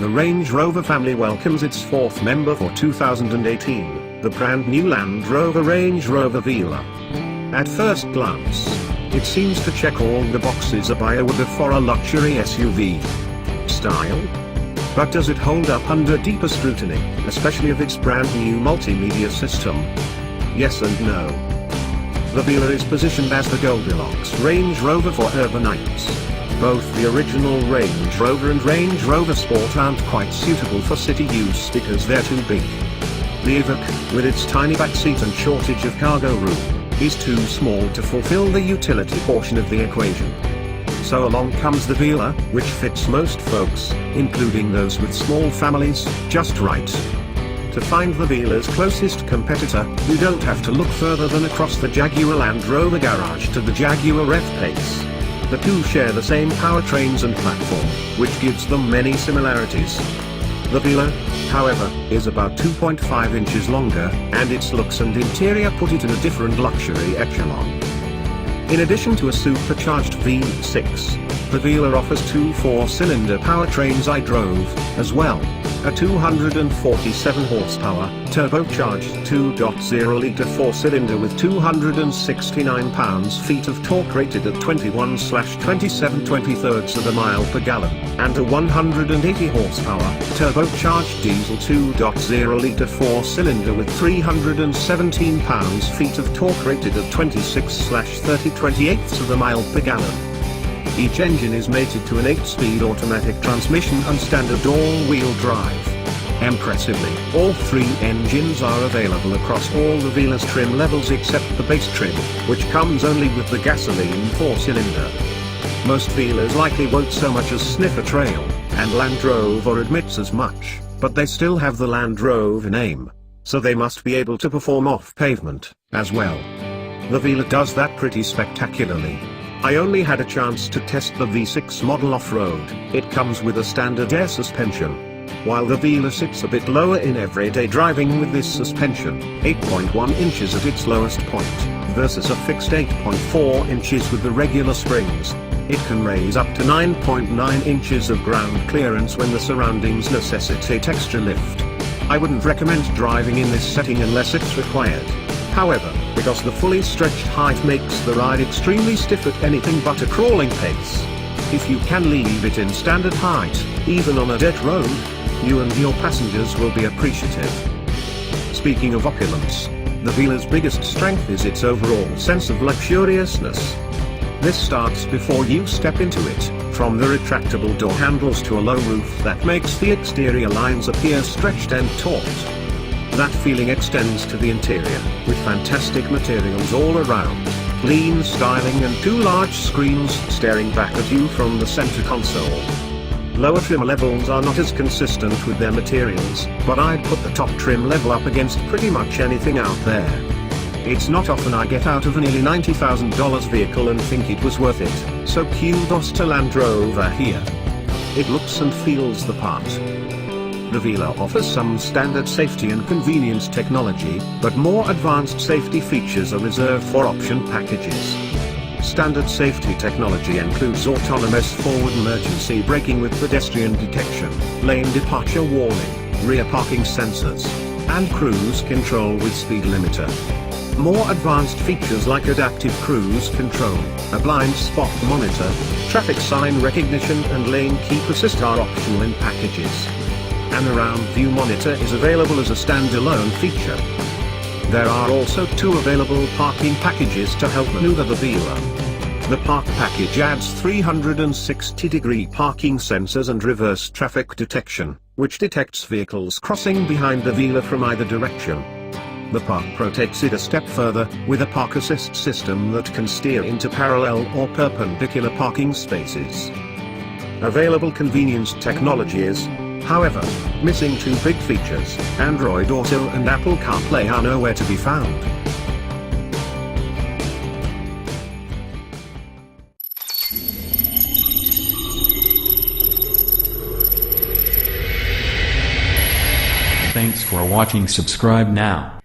The Range Rover family welcomes its fourth member for 2018, the brand new Land Rover Range Rover Velar. At first glance, it seems to check all the boxes a buyer would have for a luxury SUV. Style? But does it hold up under deeper scrutiny, especially of its brand new multimedia system? Yes and no. The Velar is positioned as the Goldilocks Range Rover for urbanites. Both the original Range Rover and Range Rover Sport aren't quite suitable for city use because they're too big. The Evoque, with its tiny backseat and shortage of cargo room, is too small to fulfill the utility portion of the equation. So along comes the Velar, which fits most folks, including those with small families, just right. To find the Velar's closest competitor, you don't have to look further than across the Jaguar Land Rover garage to the Jaguar F-Pace. The two share the same powertrains and platform, which gives them many similarities. The Velar, however, is about 2.5 inches longer, and its looks and interior put it in a different luxury echelon. In addition to a supercharged V6, the Velar offers two 4-cylinder powertrains I drove, as well. A 247 horsepower, turbocharged 2.0-litre 4-cylinder with 269 pounds-feet of torque rated at 21/27/23 of a mile per gallon, and a 180 horsepower, turbocharged diesel 2.0-litre 4-cylinder with 317 pounds-feet of torque rated at 26/30/28 of a mile per gallon. Each engine is mated to an 8-speed automatic transmission and standard all-wheel drive. Impressively, all three engines are available across all the Velar's trim levels except the base trim, which comes only with the gasoline 4-cylinder. Most Velars likely won't so much as sniff a trail, and Land Rover admits as much, but they still have the Land Rover name, so they must be able to perform off-pavement, as well. The Velar does that pretty spectacularly. I only had a chance to test the V6 model off-road. It comes with a standard air suspension. While the Velar sits a bit lower in everyday driving with this suspension, 8.1 inches at its lowest point, versus a fixed 8.4 inches with the regular springs, it can raise up to 9.9 inches of ground clearance when the surroundings necessitate extra lift. I wouldn't recommend driving in this setting unless it's required. However, because the fully stretched height makes the ride extremely stiff at anything but a crawling pace. If you can leave it in standard height, even on a dirt road, you and your passengers will be appreciative. Speaking of opulence, the Velar's biggest strength is its overall sense of luxuriousness. This starts before you step into it, from the retractable door handles to a low roof that makes the exterior lines appear stretched and taut. That feeling extends to the interior, with fantastic materials all around, clean styling and two large screens staring back at you from the center console. Lower trim levels are not as consistent with their materials, but I'd put the top trim level up against pretty much anything out there. It's not often I get out of a nearly $90,000 vehicle and think it was worth it, so kudos to Land Rover here. It looks and feels the part. The Velar offers some standard safety and convenience technology, but more advanced safety features are reserved for option packages. Standard safety technology includes autonomous forward emergency braking with pedestrian detection, lane departure warning, rear parking sensors, and cruise control with speed limiter. More advanced features like adaptive cruise control, a blind spot monitor, traffic sign recognition and lane keep assist are optional in packages. An around view monitor is available as a standalone feature. There are also two available parking packages to help maneuver the Velar. The Park package adds 360-degree parking sensors and reverse traffic detection, which detects vehicles crossing behind the Velar from either direction. The Park Pro takes it a step further, with a park assist system that can steer into parallel or perpendicular parking spaces. Available convenience technology is, however, missing two big features. Android Auto and Apple CarPlay are nowhere to be found. Thanks for watching. Subscribe now.